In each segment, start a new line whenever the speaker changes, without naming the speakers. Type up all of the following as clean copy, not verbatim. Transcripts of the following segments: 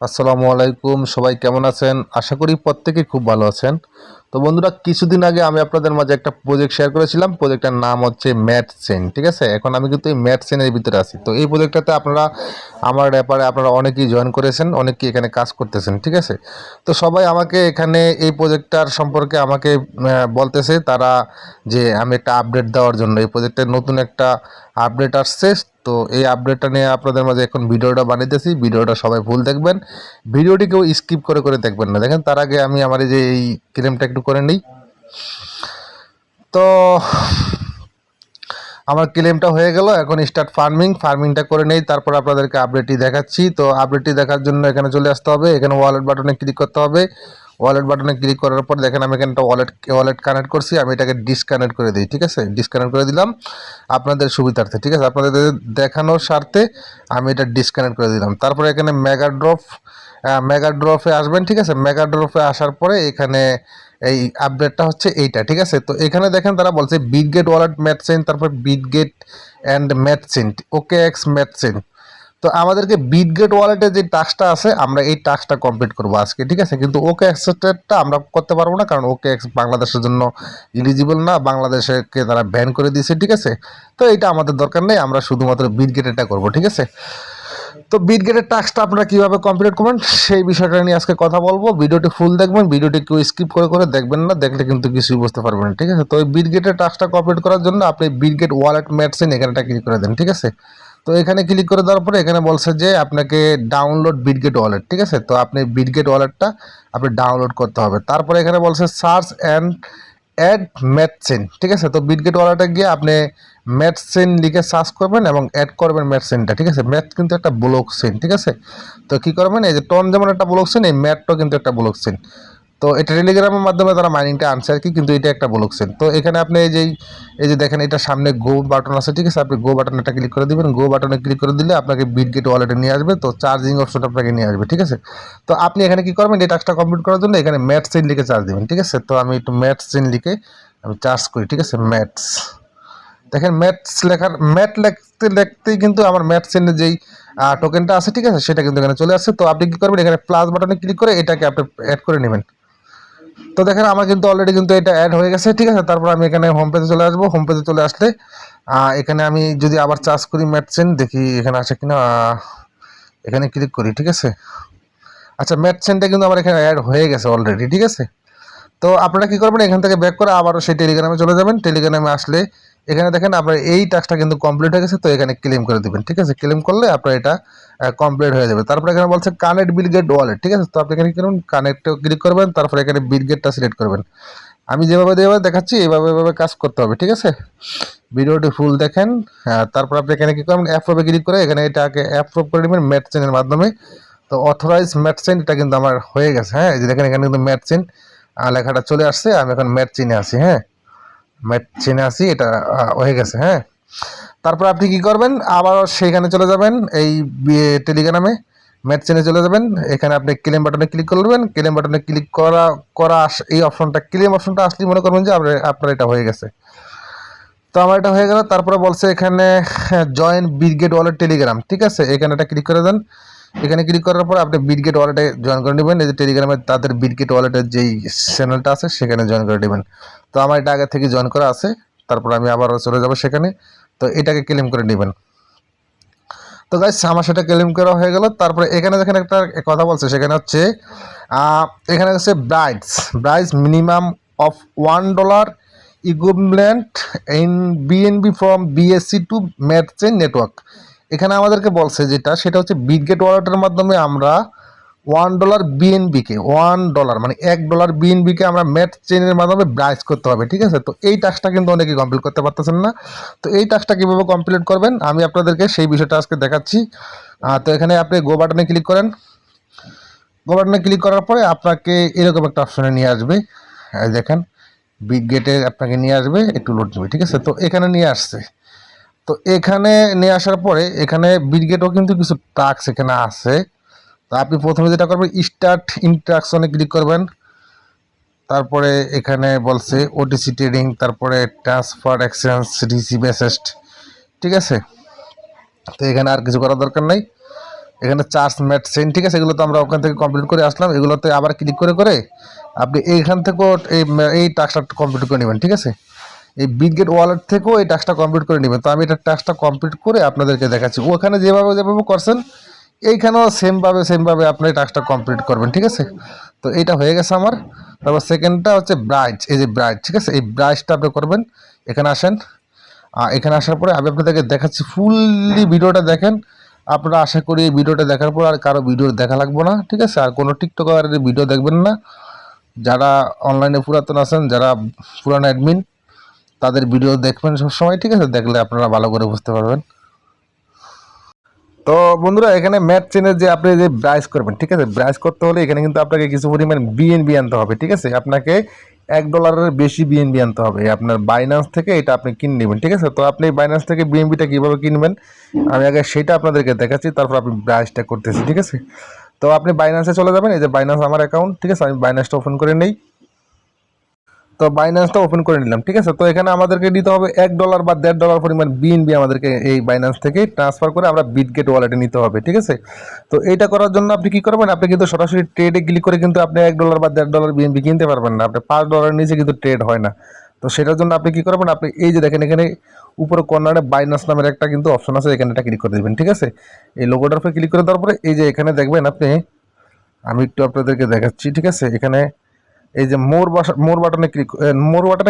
আসসালামু আলাইকুম, সবাই কেমন আছেন? আশা করি প্রত্যেকেই খুব ভালো আছেন। তো বন্ধুরা, কিছুদিন আগে আমি আপনাদের মাঝে একটা প্রজেক্ট শেয়ার করেছিলাম। প্রজেক্টটার নাম হচ্ছে ম্যাথসেন, ঠিক আছে? এখন আমি কিন্তু এই ম্যাথসেনের ভিতরে আছি। তো এই প্রজেক্টটাতে আপনারা আমার ব্যাপারে আপনারা অনেকেই জয়েন করেছেন, অনেকেই এখানে কাজ করতেছেন, ঠিক আছে? তো সবাই আমাকে এখানে এই প্রজেক্টটার সম্পর্কে আমাকে বলতেছে তারা, যে আমি একটা আপডেট দেওয়ার জন্য। এই প্রজেক্টের নতুন একটা আপডেট আসছে। তো এই আপডেটটা নিয়ে আপনাদের মাঝে এখন ভিডিওটা বানাইতেছি। ভিডিওটা সবাই ফুল দেখবেন, ভিডিওটি কেউ স্কিপ করে করে দেখবেন না। দেখেন, তার আগে আমি আমার এই যে এই ক্লেমটা একটু করে নিই। তো আমার ক্লেমটা হয়ে গেল, এখন স্টার্ট ফার্মিংটা করে নেই, তারপর আপনাদেরকে আপডেটটি দেখাচ্ছি। তো আপডেটটি দেখার জন্য এখানে চলে আসতে হবে, এখানে ওয়ালেট বাটনে ক্লিক করতে হবে। ওয়ালেট বাটনে ক্লিক করার পর দেখেন আমি এখানে একটা ওয়ালেট কানেক্ট করছি। আমি এটাকে ডিসকানেক্ট করে দিই, ঠিক আছে? ডিসকানেক্ট করে দিলাম আপনাদের সুবিধার্থে, ঠিক আছে? আপনাদের দেখানোর স্বার্থে আমি এটা ডিসকানেক্ট করে দিলাম। তারপরে এখানে মেগা ড্রপে আসবেন, ঠিক আছে? মেগা ড্রপে আসার পরে এখানে এই আপডেটটা হচ্ছে এইটা, ঠিক আছে? তো এখানে দেখেন তারা বলছে বিটগেট ওয়ালেট ম্যাথসেন, তারপর বিটগেট অ্যান্ড ম্যাথসেন, ওকে এক্স ম্যাথসেন। তো আমাদেরকে বিটগেট ওয়ালেটে যে টাস্কটা আছে আমরা এই টাস্কটা কমপ্লিট করবো আজকে, ঠিক আছে? কিন্তু ওকে এক্সটা আমরা করতে পারবো না, কারণ ওকে এক্স বাংলাদেশের জন্য ইলিজিবল না, বাংলাদেশকে তারা ব্যান করে দিয়েছে, ঠিক আছে? তো এটা আমাদের দরকার নেই, আমরা শুধুমাত্র বিটগেটেরটা করবো, ঠিক আছে? তো বিটগেটের টাস্কটা আপনারা কীভাবে কমপ্লিট করবেন সেই বিষয়টা নিয়ে আজকে কথা বলবো। ভিডিওটি ফুল দেখবেন, ভিডিওটি কেউ স্কিপ করে করে দেখবেন না, দেখলে কিন্তু কিছুই বুঝতে পারবেন না, ঠিক আছে? তো এই বিটগেটের টাস্কটা কমপ্লিট করার জন্য আপনি বিটগেট ওয়ালেট ম্যাটসেন এখানেটা ক্লিক করে দেন, ঠিক আছে? তো এখানে ক্লিক করে দেওয়ার পরে এখানে বলছে যে আপনাকে ডাউনলোড বিটগেট ওয়ালেট, ঠিক আছে? তো আপনি বিটগেট ওয়ালেটটা আপনি ডাউনলোড করতে হবে। তারপরে এখানে বলছে সার্চ অ্যান্ড অ্যাড ম্যাথসেন, ঠিক আছে? তো বিটগেট ওয়ালেটে গিয়ে আপনি ম্যাথসেন লিখে সার্চ করবেন এবং অ্যাড করবেন ম্যাথসেনটা, ঠিক আছে? ম্যাথ কিন্তু একটা ব্লক চেইন, ঠিক আছে? তো কী করবেন, এই যে টন যেমন একটা ব্লক চেইন, এই ম্যাথটাও কিন্তু একটা ব্লক চেইন। তো এটা টেলিগ্রামের মাধ্যমে তারা মাইনিংটা আনছে আর কি, কিন্তু এটা একটা ব্লক চেইন। তো এখানে আপনি এই যে দেখেন এটা সামনে গো বাটন আছে, ঠিক আছে? আপনি গো বাটনটা ক্লিক করে দিবেন। গো বাটনে ক্লিক করে দিলে আপনাকে বিটগেট ওয়ালেটে নিয়ে আসবে। তো চার্জিং অপশনটা আপনাকে নিয়ে আসবে, ঠিক আছে? তো আপনি এখানে কি করবেন, এই টাস্কটা কমপ্লিট করার জন্য এখানে ম্যাথ চেইন লিখে চার্জ দিবেন, ঠিক আছে? তো আমি একটু ম্যাথ চেইন লিখে আমি চার্জ করি, ঠিক আছে? ম্যাথস, দেখেন ম্যাথ লিখতে লিখতেই কিন্তু আমার ম্যাথ চেনের যেই টোকেনটা আছে, ঠিক আছে? সেটা কিন্তু এখানে চলে আসছে। তো আপনি কি করবেন, এখানে প্লাস বাটনে ক্লিক করে এটাকে আপনি অ্যাড করে নেবেন। তো দেখেন আমার কিন্তু অলরেডি কিন্তু এটা অ্যাড হয়ে গেছে, ঠিক আছে? তারপর আমি এখানে হোম পেজে চলে আসবো। হোম পেজে চলে আসলে এখানে আমি যদি আবার চার্জ করি ম্যাথ চেন, দেখি এখানে আসে কিনা। এখানে ক্লিক করি, ঠিক আছে? আচ্ছা, ম্যাথ চেনটা কিন্তু আমার এখানে অ্যাড হয়ে গেছে অলরেডি, ঠিক আছে? তো আপনারা কি করবেন, এখান থেকে ব্যাক করে আবারও সেই টেলিগ্রামে চলে যাবেন। টেলিগ্রামে আসলে এখানে দেখেন আপনার এই টাস্কটা কিন্তু কমপ্লিট হয়ে গেছে। তো এখানে ক্লেম করে দিবেন, ঠিক আছে? ক্লেম করলে আপনার এটা কমপ্লিট হয়ে যাবে। তারপরে এখানে বলছে কানেক্ট বিলগেট ওয়ালেট, ঠিক আছে? তো আপনি এখানে কি করবেন, কানেক্টে ক্লিক করবেন, তারপরে এখানে বিলগেটটা সিলেক্ট করবেন। আমি যেভাবে দেখাচ্ছি এভাবে কাজ করতে হবে, ঠিক আছে? ভিডিওটি ফুল দেখেন। তারপর আপনি এখানে কি করবেন, অ্যাপ্রুভে ক্লিক করে এখানে এটাকে অ্যাপ্রুভ করে নেবেন ম্যাথ চেনের মাধ্যমে। তো অথরাইজ ম্যাথ চেন এটা কিন্তু আমার হয়ে গেছে, হ্যাঁ? এই যে দেখেন এখানে কিন্তু ম্যাথ চেন লেখাটা চলে আসছে। আমি এখন ম্যাথ চিনে আসি, হ্যাঁ? ম্যাথ চিনে আসি, এটা হয়ে গেছে, হ্যাঁ? তারপর আপনি কি করবেন, আবারও সেইখানে চলে যাবেন, এই টেলিগ্রামে ম্যাথ চেনে চলে যাবেন। এখানে আপনি ক্লেম বাটনে ক্লিক করবেন। ক্লেম বাটনে ক্লিক করা এই অপশনটা, ক্লেম অপশনটা আসলেই মনে করবেন যে আপনার এটা হয়ে গেছে। তো আমার এটা হয়ে গেল। তারপরে বলছে এখানে জয়েন বিটগেট ওয়ালেট টেলিগ্রাম, ঠিক আছে? এখানে এটা ক্লিক করে দেন। এখানে ক্লিক করার পর আপনি বিটগেট ওয়ালেটে জয়েন করে নেবেন। এই যে টেলিগ্রামে তাদের বিটগেট ওয়ালেটের যেই চ্যানেলটা আছে সেখানে জয়েন করে নেবেন। তো আমার এটা আগে থেকে জয়েন করা আছে। তারপর আমি আবারও চলে যাব সেখানে। তো এটাকে ক্লেম করে নেবেন। তো গাইস, আমার সেটা ক্লেম করা হয়ে গেল। তারপরে এখানে দেখেন একটা কথা বলছে, সেখানে হচ্ছে এখানে হচ্ছে price minimum of $1 equivalent in BNB from BSC to Math chain network. এখানে আমাদেরকে বলছে যেটা, সেটা হচ্ছে বিটগেট ওয়ালেটের মাধ্যমে আমরা $1 বিএনবিকে, $1 মানে $1 বিএনবিকে আমরা ম্যাথ চেইনের মাধ্যমে ব্রাইস করতে হবে, ঠিক আছে? তো এই টাস্কটা কিন্তু অনেকেই কমপ্লিট করতে পারতেছেন না। তো এই টাস্কটা কীভাবে কমপ্লিট করবেন আমি আপনাদেরকে সেই বিষয়টা আজকে দেখাচ্ছি। তো এখানে আপনি গো বাটনে ক্লিক করেন। গো বাটনে ক্লিক করার পরে আপনাকে এরকম একটা অপশনে নিয়ে আসবে, দেখেন বিটগেটে আপনাকে নিয়ে আসবে, একটু লোড নেবে, ঠিক আছে? তো এখানে নিয়ে আসছে। তো এখানে নিয়ে আসার পরে এখানে বিটগেটও কিন্তু কিছু টাস্ক এখানে আছে। তো আপনি প্রথমে যেটা করবেন, স্টার্ট ইন্টারাকশনে ক্লিক করবেন। তারপরে এখানে বলছে ওটিসি ট্রেডিং, তারপরে ট্রান্সফার এক্সচেঞ্জ রিসিভ অ্যাসেস্ট, ঠিক আছে? তো এখানে আর কিছু করার দরকার নাই। এখানে চার্জ ম্যাট সেন্ড, ঠিক আছে, এগুলো তো আমরা ওখান থেকে কমপ্লিট করে আসলাম। এগুলোতে আবার ক্লিক করে করে আপনি এইখান থেকেও এই টাস্কটা কমপ্লিট করে নেবেন, ঠিক আছে। এই বিটগেট ওয়ালেট থেকেও এই টাস্কটা কমপ্লিট করে নেবেন। তো আমি এটা টাস্কটা কমপ্লিট করে আপনাদেরকে দেখাচ্ছি। ওখানে যেভাবে যেভাবে করছেন এইখানেও সেমভাবে আপনি এই টাস্কটা কমপ্লিট করবেন, ঠিক আছে। তো এইটা হয়ে গেছে আমার। তারপর সেকেন্ডটা হচ্ছে ব্রাইট, এই যে ব্রাইট, ঠিক আছে, এই ব্রাইটটা আপনি করবেন। এখানে আসেন, এখানে আসার পরে আমি আপনাদেরকে দেখাচ্ছি, ফুললি ভিডিওটা দেখেন। আপনারা আশা করি এই ভিডিওটা দেখার পর আর কারো ভিডিও দেখা লাগবে না, ঠিক আছে। আর কোনো টিকটকারের ভিডিও দেখবেন না। যারা অনলাইনে পুরাতন আছেন, যারা পুরানো অ্যাডমিন, তাদের ভিডিও দেখবেন সবসময়, ঠিক আছে। দেখলে আপনারা ভালো করে বুঝতে পারবেন। তো বন্ধুরা, এখানে ম্যাট চেনের যে আপনি যে ব্রাইস করবেন, ঠিক আছে, ব্রাইস করতে হলে এখানে কিন্তু আপনাকে কিছু পরিমাণ বিএনবি আনতে হবে, ঠিক আছে। আপনাকে $1 বেশি বিএনবি আনতে হবে আপনার বাইন্যান্স থেকে। এটা আপনি কিনে নেবেন, ঠিক আছে। তো আপনি বাইন্যান্স থেকে বিএনবিটা কীভাবে কিনবেন আমি আগে সেটা আপনাদেরকে দেখাচ্ছি, তারপর আপনি ব্রাইসটা করতেছি, ঠিক আছে। তো আপনি বাইন্যান্সে চলে যাবেন। এই যে বাইন্যান্স আমার অ্যাকাউন্ট, ঠিক আছে, আমি বাইন্যান্সটা ওপেন করে নেই। তো বাইন্যান্সটা ওপেন করে নিলাম, ঠিক আছে। তো এখানে আমাদেরকে দিতে হবে $1 বা $1.5 পরিমাণ বিএনবি আমাদেরকে এই বাইন্যান্স থেকে ট্রান্সফার করে আমরা বিটগেট ওয়ালেটে নিতে হবে, ঠিক আছে। তো এইটা করার জন্য আপনি কি করবেন, আপনি কিন্তু সরাসরি ট্রেডে ক্লিক করে কিন্তু আপনি $1 বা $1.5 বিএনবি কিনতে পারবেন না। আপনি $5 নিচে কিন্তু ট্রেড হয় না। তো সেটার জন্য আপনি কি করবেন, আপনি এই যে দেখেন এখানে উপরে কর্নারে বাইন্যান্স নামের একটা কিন্তু অপশন আছে, এখানে এটা ক্লিক করে দেবেন, ঠিক আছে। এই লোগোটার উপরে ক্লিক করে দেওয়ার পরে এই যে এখানে দেখবেন আপনি, আমি একটু আপনাদেরকে দেখাচ্ছি, ঠিক আছে। এখানে এই যে মোর বাটনে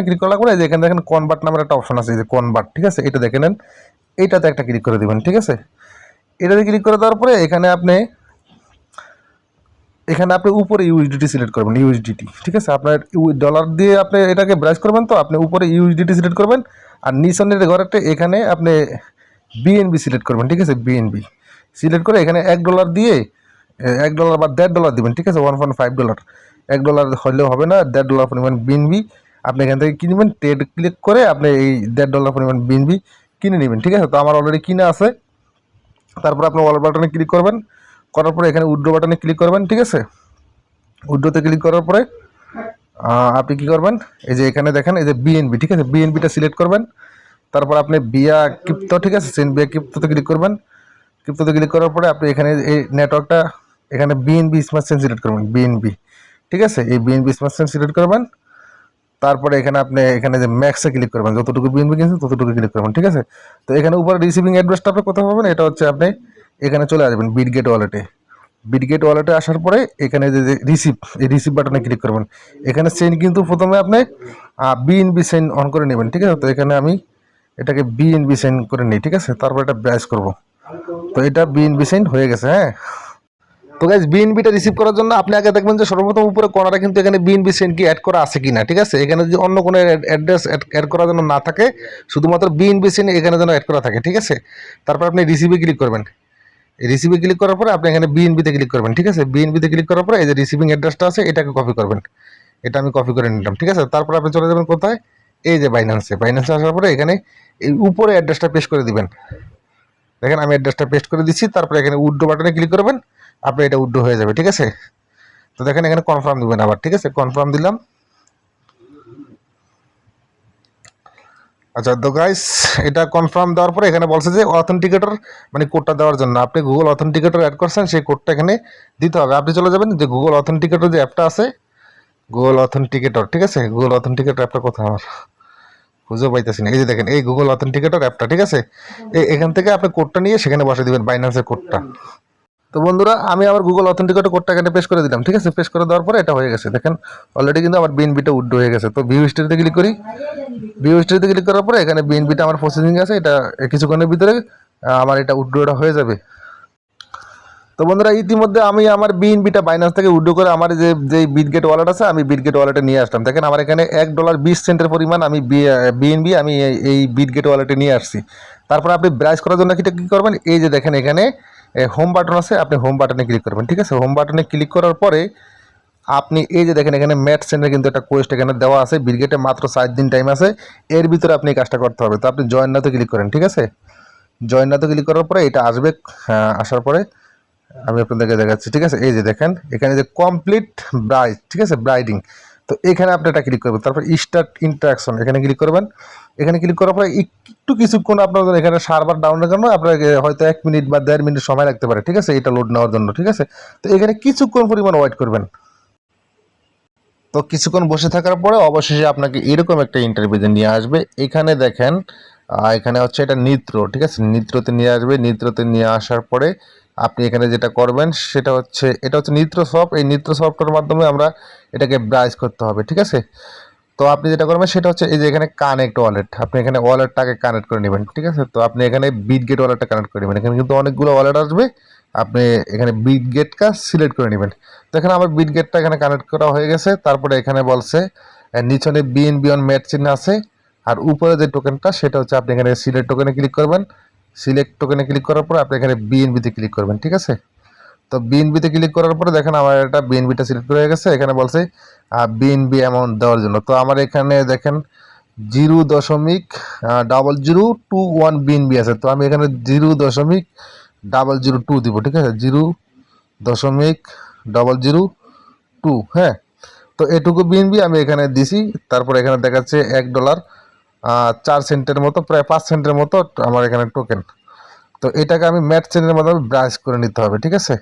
ক্লিক করার পরে এই যে এখানে দেখেন কনভার্ট নামের একটা অপশন আছে, এই যে কনভার্ট, ঠিক আছে, এটা দেখে নেন। এইটাতে একটা ক্লিক করে দিবেন, ঠিক আছে। এটাতে ক্লিক করে দেওয়ার পরে এখানে আপনি উপরে ইউএসডিটি সিলেক্ট করবেন, ইউএসডিটি, ঠিক আছে। আপনার ডলার দিয়ে আপনি এটাকে ব্রাইস করবেন, তো আপনি উপরে ইউএসডিটি সিলেক্ট করবেন। আর নিচনের ঘরেতে এখানে আপনি বিএনবি সিলেক্ট করবেন, ঠিক আছে। বিএনবি সিলেক্ট করে এখানে $1 দিয়ে $1 বা $1.5 দিবেন, ঠিক আছে। $1.5, $1 হলেও হবে না, $1.5 পরিমাণ বিএনবি আপনি এখান থেকে কিনবেন। ট্রেড ক্লিক করে আপনি এই $1.5 পরিমাণ বিএনবি কিনে নেবেন, ঠিক আছে। তো আমার অলরেডি কিনে আছে। তারপর আপনি ওয়ালেট বাটনে ক্লিক করবেন, করার পরে এখানে উইথড্র বাটনে ক্লিক করবেন, ঠিক আছে। উইথড্রোতে ক্লিক করার পরে আপনি কি করবেন, এই যে এখানে দেখেন এই যে বিএনবি, ঠিক আছে, বিএনবিটা সিলেক্ট করবেন। তারপর আপনি বিয়া ক্রিপ্টো, ঠিক আছে, সেন্ড বিয়া ক্রিপ্টোতে ক্লিক করবেন। ক্রিপ্টোতে ক্লিক করার পরে আপনি এখানে এই নেটওয়ার্কটা এখানে বিএনবি স্মার্ট চেইন সিলেক্ট করবেন, বিএনবি, ঠিক আছে। এই বিএনবি স্মার্ট চেইন সিলেক্ট করবেন। তারপরে এখানে আপনি এখানে যে ম্যাক্সে ক্লিক করবেন, যতটুকু বিএনবি কিনছেন ততটুকু ক্লিক করবেন, ঠিক আছে। তো এখানে উপরে রিসিভিং অ্যাড্রেসটা আপনি কোথাও পাবেন, এটা হচ্ছে আপনি এখানে চলে আসবেন বিটগেট ওয়ালেটে। বিটগেট ওয়ালেটে আসার পরে এখানে যে রিসিভ, এই রিসিভ বাটনে ক্লিক করবেন। এখানে সেন্ড কিন্তু প্রথমে আপনি বিএনবি সেন্ড অন করে নেবেন, ঠিক আছে। তো এখানে আমি এটাকে বিএনবি সেন্ড করে নিই, ঠিক আছে। তারপর এটা ব্রাউজ করব। তো এটা বিএনবি সেন্ড হয়ে গেছে, হ্যাঁ। তো গাইজ বিএনবিটা রিসিভ করার জন্য আপনি আগে দেখবেন যে সর্বপ্রথম উপরে কর্নারে কিন্তু এখানে বিএনবি সেন্ড কি অ্যাড করা আছে কিনা, ঠিক আছে। এখানে যদি অন্য কোনো অ্যাড্রেস অ্যাড করার জন্য না থাকে, শুধুমাত্র বিএনবি সেন্ড এখানে যেন অ্যাড করা থাকে, ঠিক আছে। তারপর আপনি রিসিভে ক্লিক করবেন। এই রিসিভে ক্লিক করার পরে আপনি এখানে বিএনবিতে ক্লিক করবেন, ঠিক আছে। বিএনবিতে ক্লিক করার পরে এই যে রিসিভিং অ্যাড্রেসটা আছে এটাকে কপি করবেন। এটা আমি কপি করে নিলাম, ঠিক আছে। তারপর আপনি চলে যাবেন কোথায়, এই যে বাইন্যান্সে আসার পরে এখানে এই উপরে অ্যাড্রেসটা পেস্ট করে দিবেন। দেখেন আমি অ্যাড্রেসটা পেস্ট করে দিচ্ছি। তারপরে এখানে উইথড্র বাটনে ক্লিক করবেন, আপনি এটা উইথড্র হয়ে যাবে, ঠিক আছে। তো দেখেন এখানে কনফার্ম দিবেন আবার, ঠিক আছে। কনফার্ম দিলাম। আচ্ছা, তো গাইস এটা কনফার্ম দেওয়ার পরে এখানে বলছে যে অথেন্টিকেটর মানে কোডটা দেওয়ার জন্য আপনি গুগল অথেন্টিকেটর অ্যাড করছেন, সেই কোডটা এখানে দিতে হবে। আপনি চলে যাবেন যে গুগল অথেন্টিকেটর যে অ্যাপটা আছে, গুগল অথেন্টিকেটর, ঠিক আছে। গুগল অথেন্টিকেটর অ্যাপটা কোথায় আমার খুঁজে পাইতেছি না। এই যে দেখেন এই গুগল অথেন্টিকেটর অ্যাপটা, ঠিক আছে। এখান থেকে আপনি কোডটা নিয়ে সেখানে বসে দিবেন, বাইন্যান্সের কোডটা। তো বন্ধুরা, আমি আমার গুগল অথেন্টিকেটর কোডটা এখানে পেস্ট করে দিলাম, ঠিক আছে। পেস্ট করে দেওয়ার পরে এটা হয়ে গেছে। দেখেন অলরেডি কিন্তু আমার বিএনবিটা উইথড্র হয়ে গেছে। তো ভিউ হিস্ট্রিতে ক্লিক করি। ভিউ হিস্ট্রিতে ক্লিক করার পরে এখানে বিএনবিটা আমার প্রসেসিং আছে, এটা কিছুক্ষণের ভিতরে আমার এটা উইথড্রটা হয়ে যাবে। তো বন্ধুরা, ইতিমধ্যে আমি আমার বিএনবিটা বাইন্যান্স থেকে উইথড্র করে আমার যে বিটগেট ওয়ালেট আছে, আমি বিটগেট ওয়ালেটে নিয়ে আসলাম। দেখেন আমার এখানে $1.20 পরিমাণ আমি বিএনবি আমি এই বিটগেট ওয়ালেটে নিয়ে আসছি। তারপর আপনি ব্রাউজ করার জন্য কী করবেন, এই যে দেখেন এখানে হোম বাটন আছে, আপনি হোম বাটনে ক্লিক করবেন, ঠিক আছে। হোম বাটনে ক্লিক করার পরে আপনি এই যে দেখেন এখানে ম্যাট সেন্ডের কিন্তু একটা কোয়েস্ট এখানে দেওয়া আছে। বিটগেটে মাত্র 4 দিন টাইম আছে, এর ভিতরে আপনি এই কাজটা করতে হবে। তো আপনি জয়েন নাতে ক্লিক করেন, ঠিক আছে। জয়েন নাতে ক্লিক করার পরে এটা আসবে। আসার পরে আমি আপনাদেরকে দেখাচ্ছি, ঠিক আছে। এই যে দেখেন এখানে যে কমপ্লিট ব্রাইড, ঠিক আছে, ব্রাইডিং। তো এখানে আপনি এটা ক্লিক করবেন। তারপর স্টার্ট ইন্টারাকশন এখানে ক্লিক করবেন। এখানে ক্লিক করার পরে একটু কিছুক্ষণ আপনাদের এখানে সার্ভার ডাউনের জন্য আপনার হয়তো 1 মিনিট বা 1.5 মিনিট সময় লাগতে পারে, ঠিক আছে, এটা লোড নেওয়ার জন্য, ঠিক আছে। তো এখানে কিছুক্ষণ পরিমাণ ওয়েট করবেন। তো কিছুক্ষণ বসে থাকার পরে অবশেষে আপনাকে এরকম একটা ইন্টারভিউতে নিয়ে আসবে। এখানে দেখেন এখানে হচ্ছে এটা নিত্র, ঠিক আছে, নিত্রতে নিয়ে আসবে। নিত্রতে নিয়ে আসার পরে আপনি এখানে যেটা করবেন সেটা হচ্ছে এটা হচ্ছে নিত্র সফট। এই নিত্র সফটের মাধ্যমে আমরা এটাকে ব্রাউজ করতে হবে, ঠিক আছে। তো আপনি যেটা করবেন সেটা হচ্ছে এই যে এখানে কানেক্ট ওয়ালেট, আপনি এখানে ওয়ালেটটাকে কানেক্ট করে নেবেন, ঠিক আছে। তো আপনি এখানে বিটগেট ওয়ালেটটা কানেক্ট করে নেবেন। এখানে কিন্তু অনেকগুলো ওয়ালেট আসবে, আপনি এখানে বিটগেটটা সিলেক্ট করে নেবেন। তো এখানে আমার বিটগেটটা এখানে কানেক্ট করা হয়ে গেছে। তারপরে এখানে বলছে নিচনে বিএনবি অন ম্যাট চিহ্ন আছে, আর উপরে যে টোকেনটা সেটা হচ্ছে আপনি এখানে সিলেক্ট টোকেনে ক্লিক করবেন। সিলেক্ট টোকেনে ক্লিক করার পর আপনি এখানে বিএনবিতে ক্লিক করবেন, ঠিক আছে। তো বিএনবিতে ক্লিক করার পরে দেখেন আমার এটা বিএনবিটা সিলেক্ট হয়ে গেছে। এখানে বলছে বিএনবি অ্যামাউন্ট দেওয়ার জন্য। তো আমার এখানে দেখেন 0.002 বিএনবি আছে। তো আমি এখানে 0.002 দিব, ঠিক আছে, 0.002, হ্যাঁ। তো এটুকু বিএনবি আমি এখানে দিছি। তারপরে এখানে দেখাচ্ছে $1 4 সেন্টের মতো, প্রায় 5 সেন্টের মতো আমার এখানে টোকেন। তো এটাকে আমি ম্যাট চেনের মাধ্যমে ব্রাশ করে নিতে হবে, ঠিক আছে।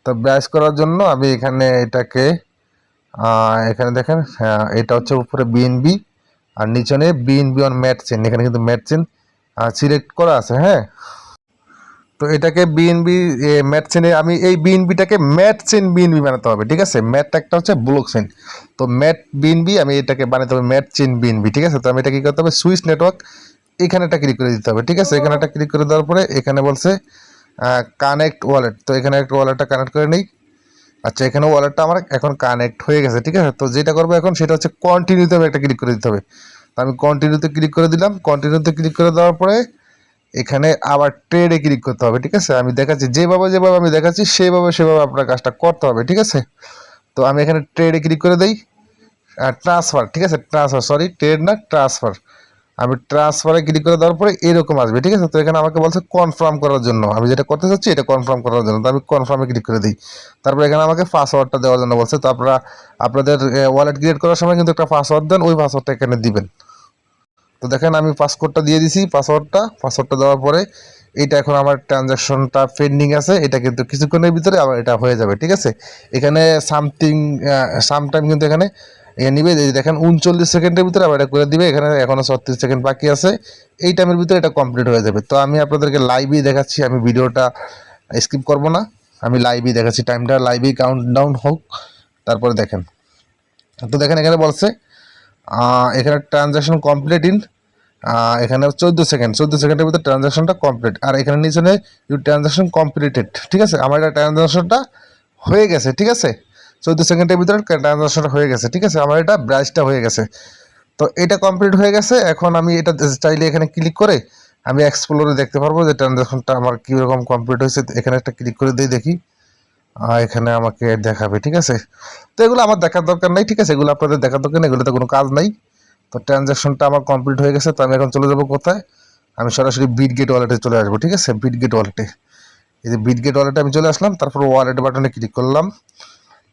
তো ব্রাশ করার জন্য আমি এখানে এটাকে এখানে দেখেন এটা হচ্ছে উপরে বিএনবি আর নিচনে বিএনবি অন ম্যাট চেন, এখানে কিন্তু ম্যাট চেন সিলেক্ট করা আছে, হ্যাঁ। তো এটাকে বিএনবি ম্যাট চেনে আমি এই বিএনবিটাকে ম্যাট চেন বিএনবি বানাতে হবে, ঠিক আছে। ম্যাটটা একটা হচ্ছে ব্লক চেন, তো ম্যাট বিএনবি আমি এটাকে বানাতে হবে ম্যাট চেন বিএনবি, ঠিক আছে। তো আমি এটা কি করতে হবে, সুইচ নেটওয়ার্ক এখানে একটা ক্লিক করে দিতে হবে, ঠিক আছে। এখানে একটা ক্লিক করে দেওয়ার পরে এখানে বলছে কানেক্ট ওয়ালেট। তো এখানে একটা ওয়ালেটটা কানেক্ট করে নেই। আচ্ছা, এখানে ওয়ালেটটা আমার এখন কানেক্ট হয়ে গেছে, ঠিক আছে। তো যেটা করবো এখন সেটা হচ্ছে কন্টিনিউতে আমি একটা ক্লিক করে দিতে হবে। তো আমি কন্টিনিউতে ক্লিক করে দিলাম। কন্টিনিউতে ক্লিক করে দেওয়ার পরে এখানে আবার ট্রেডে ক্লিক করতে হবে, ঠিক আছে। আমি দেখাচ্ছি যেভাবে যেভাবে আমি দেখাচ্ছি সেভাবে আপনার কাজটা করতে হবে, ঠিক আছে। তো আমি এখানে ট্রেডে ক্লিক করে দিই। ট্রান্সফার, ঠিক আছে, ট্রান্সফার, সরি ট্রেড না, ট্রান্সফার। আমি ট্রান্সফারে ক্লিক করে দেওয়ার পরে এরকম আসবে, ঠিক আছে। তো এখানে আমাকে বলছে কনফার্ম করার জন্য, আমি যেটা করতে চাচ্ছি এটা কনফার্ম করার জন্য। তো আমি কনফার্মে ক্লিক করে দিই। তারপরে এখানে আমাকে পাসওয়ার্ডটা দেওয়ার জন্য বলছে। তো আপনারা আপনাদের ওয়ালেট ক্রিয়েট করার সময় কিন্তু একটা পাসওয়ার্ড দেন, ওই পাসওয়ার্ডটা এখানে দিবেন। তো দেখেন আমি পাসওয়ার্ডটা দিয়ে দিছি। পাসওয়ার্ডটা দেওয়ার পরে এটা এখন আমার ট্রানজাকশনটা পেন্ডিং আছে, এটা কিন্তু কিছুক্ষণের ভিতরে আবার এটা হয়ে যাবে, ঠিক আছে। এখানে সামটাইম কিন্তু এখানে নিবে, দেখেন 39 সেকেন্ডের ভিতরে আবার এটা করে দিবে। এখানে এখনো 36 সেকেন্ড বাকি আছে, এই টাইমের ভিতরে এটা কমপ্লিট হয়ে যাবে। তো আমি আপনাদেরকে লাইভই দেখাচ্ছি, আমি ভিডিওটা স্কিপ করব না, আমি লাইভই দেখাচ্ছি, টাইমটা লাইভই কাউন্ট ডাউন হোক। তারপরে দেখেন, তো দেখেন এখানে বলছে এখানে ট্রানজাকশন কমপ্লিট ইন এখানে 14 সেকেন্ডের ভিতরে ট্রানজাকশনটা কমপ্লিট। আর এখানে নিচে নেই ইউ ট্রানজাকশন কমপ্লিটেড, ঠিক আছে। আমার এটা ট্রানজাকশনটা হয়ে গেছে, ঠিক আছে। 14 সেকেন্ডের ভিতরে ট্রানজাকশনটা হয়ে গেছে, ঠিক আছে। আমার এটা ব্রাইসটা হয়ে গেছে। তো এটা কমপ্লিট হয়ে গেছে। এখন আমি এটা চাইলে এখানে ক্লিক করে আমি এক্সপ্লোরে দেখতে পারবো যে ট্রানজাকশনটা আমার কীরকম কমপ্লিট হয়েছে। এখানে একটা ক্লিক করে দিয়ে দেখি, এখানে আমাকে দেখাবে, ঠিক আছে। তো এগুলো আমার দেখার দরকার নেই, ঠিক আছে, এগুলো আপনাদের দেখার দরকার নেই, এগুলোতে কোনো কাজ নাই। তো ট্রানজাকশনটা আমার কমপ্লিট হয়ে গেছে। তো আমি এখন চলে যাব কোথায়, আমি সরাসরি বিটগেট ওয়ালেটে চলে আসবো, ঠিক আছে। বিটগেট ওয়ালেটে, এই যে বিটগেট ওয়ালেটে আমি চলে আসলাম। তারপর ওয়ালেট বাটনে ক্লিক করলাম।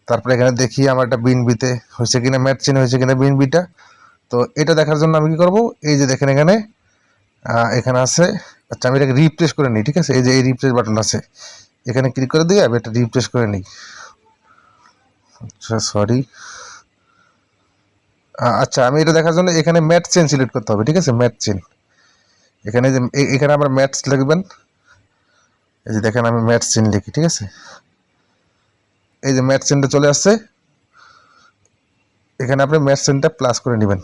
তারপরে এখানে দেখি আমার একটা বিএনবিতে হয়েছে কিনা, ম্যাট চেন হয়েছে কিনা বিএনবিটা। তো এটা দেখার জন্য আমি কি করব, এই যে দেখেন এখানে এখানে আছে। আচ্ছা, আমি এটাকে রিপ্লেস করে নিই, ঠিক আছে। এই যে এই রিপ্লেস বাটন আছে, এখানে ক্লিক করে দিয়ে আমি এটা রিপ্লেস করে নিই। আচ্ছা সরি, আচ্ছা আমি এটা দেখার জন্য এখানে ম্যাট চেন সিলেক্ট করতে হবে, ঠিক আছে। ম্যাট চেন এখানে যে এখানে আবার ম্যাটস লিখবেন, এই যে দেখেন আমি ম্যাট চেন লিখি, ঠিক আছে। এই যে ম্যাট চেনটা চলে আসছে, এখানে আপনি ম্যাট চেনটা প্লাস করে নেবেন।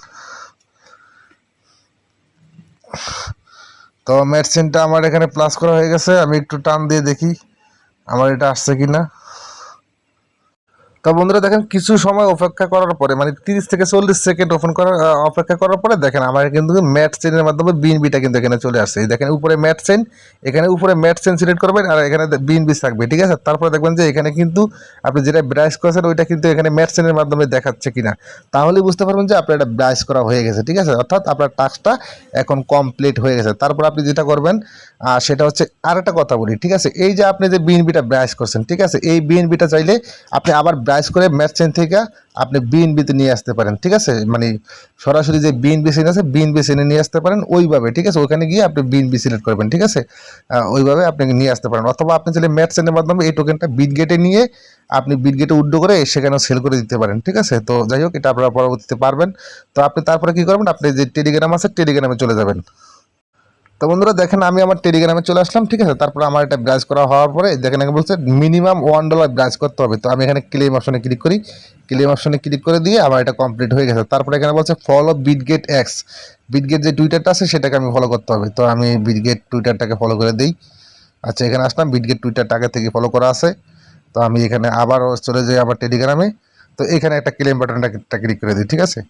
তো ম্যাট চেনটা আমার এখানে প্লাস করা হয়ে গেছে। আমি একটু টান দিয়ে দেখি আমার এটা আসছে কিনা। তো বন্ধুরা দেখেন কিছু সময় অপেক্ষা করার পরে, মানে 30 থেকে 40 সেকেন্ড অপেক্ষা করার পরে দেখেন আমার কিন্তু ম্যাট চেনের মাধ্যমে বিএনবিটা কিন্তু এখানে চলে আসছে। এই দেখেন উপরে ম্যাট চেন, এখানে উপরে ম্যাট চেন সিলেক্ট করবেন আর এখানে বিএনবি থাকবে, ঠিক আছে। তারপরে দেখবেন যে এখানে কিন্তু আপনি যেটা ব্রাইস করেছেন ওইটা কিন্তু এখানে ম্যাট চেনের মাধ্যমে দেখাচ্ছে কিনা, তাহলে বুঝতে পারবেন যে আপনার এটা ব্রাইস করা হয়ে গেছে, ঠিক আছে। অর্থাৎ আপনার টাস্কটা এখন কমপ্লিট হয়ে গেছে। তারপর আপনি যেটা করবেন সেটা হচ্ছে আরেকটা কথা বলি, ঠিক আছে। এই যে আপনি যে বিএনবিটা ব্রাইস করছেন, ঠিক আছে, এই বিএনবিটা চাইলে আপনি আবার প্রাইস করে ম্যাচ চেন থেকে আপনি বিএনবিতে নিয়ে আসতে পারেন, ঠিক আছে, মানে সরাসরি যে বিএনবি চেন আছে বিএনবি চেনে নিয়ে আসতে পারেন ওইভাবে, ঠিক আছে, ওখানে গিয়ে আপনি বিএনবি সিলেক্ট করবেন, ঠিক আছে, ওইভাবে আপনি নিয়ে আসতে পারেন। অথবা আপনি চাইলে ম্যাচ চেনের মাধ্যমে এই টোকেনটা বিটগেটে নিয়ে আপনি বিটগেটে উইথড্র করে সেখানেও সেল করে দিতে পারেন, ঠিক আছে। তো যাই হোক, এটা আপনারা পরবর্তীতে পারবেন। তো আপনি তারপরে কী করবেন, আপনি যে টেলিগ্রাম আছে টেলিগ্রামে চলে যাবেন। তো বন্ধুরা দেখেন, আমি আমার টেলিগ্রামে চলে আসলাম, ঠিক আছে। তারপর আমার এটা ব্রাউজ করা হওয়ার পরে দেখেন এখানে বলছে মিনিমাম $1 ব্রাউজ করতে হবে। তো আমি এখানে ক্লেম অপশনে ক্লিক করি, ক্লেম অপশনে ক্লিক করে দিয়ে আমার এটা কমপ্লিট হয়ে গেছে। তারপরে এখানে বলছে ফলো বিটগেট এক্স, বিটগেট যে টুইটারটা আছে সেটাকে আমি ফলো করতে হবে। তো আমি বিটগেট টুইটারটাকে ফলো করে দিই। আচ্ছা, এখানে আসলাম, বিটগেট টুইটারটা আগে থেকে ফলো করা আছে। তো আমি এখানে আবারও চলে যাই আবার টেলিগ্রামে। তো এখানে একটা ক্লেম বাটনটা ক্লিক করে দিই, ঠিক আছে।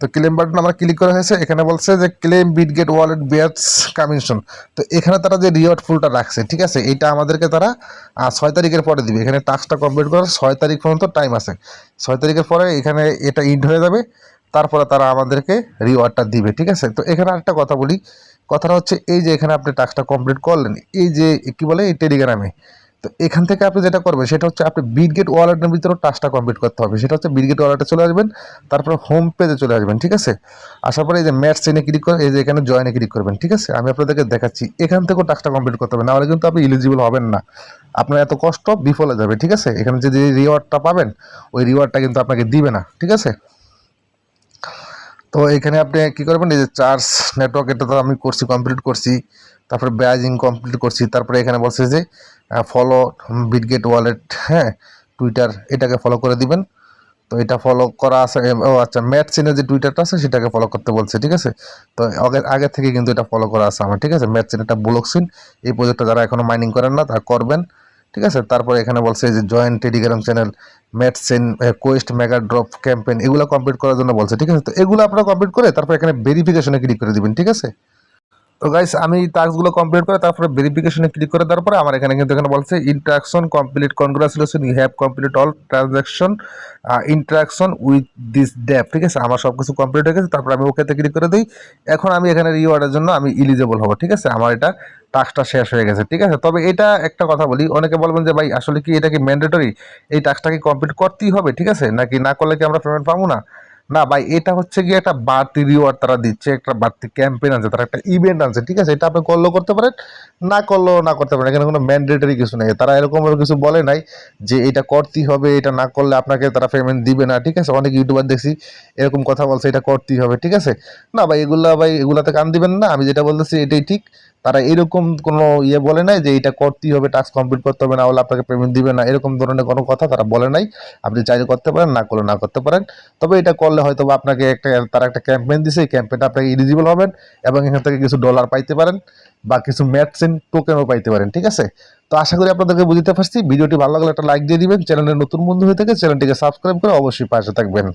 তো ক্লেম বাটন আমার ক্লিক করা হয়েছে। এখানে বলছে যে ক্লেম বিটগেট ওয়ালেট ব্যাচ কামিশন। তো এখানে তারা যে রিওয়ার্ড ফুলটা রাখছে, ঠিক আছে, এটা আমাদেরকে তারা 6 তারিখের পরে দিবে। এখানে টাস্কটা কমপ্লিট করার 6 তারিখ পর্যন্ত টাইম আছে। 6 তারিখের পরে এখানে এটা ইন্ড হয়ে যাবে, তারপরে তারা আমাদেরকে রিওয়ার্ডটা দিবে, ঠিক আছে। তো এখানে আরেকটা কথা বলি, কথাটা হচ্ছে এই যে এখানে আপনি টাস্কটা কমপ্লিট করলেন, এই যে কী বলে এই টেলিগ্রামে, তো এখান থেকে আপনি যেটা করবেন সেটা হচ্ছে আপনি বিটগেট ওয়ালেটের ভিতরে টাস্কটা কমপ্লিট করতে হবে। সেটা হচ্ছে বিটগেট ওয়ালেটে চলে আসবেন, তারপরে হোম পেজে চলে আসবেন, ঠিক আছে। আসার পরে এই যে ম্যাচ চেনে ক্লিক করে এই যে এখানে জয়েনে ক্লিক করবেন, ঠিক আছে। আমি আপনাদেরকে দেখাচ্ছি, এখান থেকেও টাস্কটা কমপ্লিট করতে হবে, নাহলে কিন্তু আপনি ইলিজিবল হবেন না, আপনার এত কষ্ট বিফলে যাবে, ঠিক আছে। এখানে যে রিওয়ার্ডটা পাবেন ওই রিওয়ার্ডটা কিন্তু আপনাকে দিবে না, ঠিক আছে। তো এখানে আপনি কী করবেন, এই যে চার্জ নেটওয়ার্ক এটা তো আমি করছি, কমপ্লিট করছি, তারপরে ব্রাউজিং কমপ্লিট করছি। তারপরে এখানে বলছে যে ফলো বিটগেট ওয়ালেট, হ্যাঁ, টুইটার, এটাকে ফলো করে দিবেন। তো এটা ফলো করা আছে। ও আচ্ছা, ম্যাট চেনের যে টুইটারটা আছে সেটাকে ফলো করতে বলছে, ঠিক আছে। তো আগে থেকে কিন্তু এটা ফলো করা আছে আমার, ঠিক আছে। ম্যাট চেন একটা ব্লক সিন, এই প্রজেক্টটা যারা এখনো মাইনিং করেন না তারা করবেন, ঠিক আছে। তারপরে এখানে বলছে যে join Telegram channel, Math chain, quest mega drop campaign, এগুলো কমপ্লিট করার জন্য বলছে, ঠিক আছে। তো এগুলো আপনারা কমপ্লিট করে তারপর এখানে ভেরিফিকেশনে ক্লিক করে দিবেন, ঠিক আছে। তো গাইস, আমি টাস্কগুলো কমপ্লিট করে তারপরে ভেরিফিকেশনে ক্লিক করে দেওয়ার পরে আমার এখানে কিন্তু এখানে বলছে interaction complete, congratulation, you have complete all transaction interaction with this dapp, ঠিক আছে। আমার সব কিছু কমপ্লিট হয়ে গেছে। তারপরে আমি ওকেতে ক্লিক করে দিই। এখন আমি এখানে রিওয়ার্ডের জন্য আমি ইলিজেবল হব, ঠিক আছে। আমার এটা টাস্কটা শেষ হয়ে গেছে, ঠিক আছে। তবে এটা একটা কথা বলি, অনেকে বলবেন যে ভাই আসলে কি এটা কি ম্যান্ডেটরি, এই টাস্কটা কি কমপ্লিট করতেই হবে, ঠিক আছে, নাকি না করলে কি আমরা পেমেন্ট পাবো না? না ভাই, এটা হচ্ছে গিয়ে একটা বাড়তি রিওয়ার্ড তারা দিচ্ছে, একটা বাড়তি ক্যাম্পেইন আছে, তারা একটা ইভেন্ট আছে, ঠিক আছে। এটা আপনি করলেও করতে পারেন, না করলেও না করতে পারেন, এখানে কোনো ম্যান্ডেটরি কিছু নেই। তারা এরকম কিছু বলে নাই যে এটা করতেই হবে, এটা না করলে আপনাকে তারা পেমেন্ট দিবে না, ঠিক আছে। অনেক ইউটিউবার দেখছি এরকম কথা বলছে এটা করতেই হবে, ঠিক আছে। না ভাই, ভাই এগুলাতে কান দিবেন না, আমি যেটা বলতেছি এটাই ঠিক। তারা এরকম কোনো বলে নাই যে এটা করতেই হবে, টাস্ক কমপ্লিট করতে হবে, না হলে আপনাকে পেমেন্ট দিবে না, এরকম ধরনের কোনো কথা তারা বলে নাই। আপনি চাইলে করতে পারেন, না করলে না করতে পারেন। তবে এটা করলে হয়তো বা আপনাকে তারা একটা ক্যাম্পেইন দিছে, এই ক্যাম্পেইনটা আপনাকে ইলিজিবল হবেন এবং এখান থেকে কিছু ডলার পাইতে পারেন বা কিছু ম্যাটসেন টোকেনও পাইতে পারেন, ঠিক আছে। তো আশা করি আপনাদেরকে বুঝতে পারছি। ভিডিওটি ভালো লাগলে একটা লাইক দিয়ে দিবেন, চ্যানেলের নতুন বন্ধু হয়ে থাকে চ্যানেলটিকে সাবস্ক্রাইব করে অবশ্যই পাশে থাকবেন।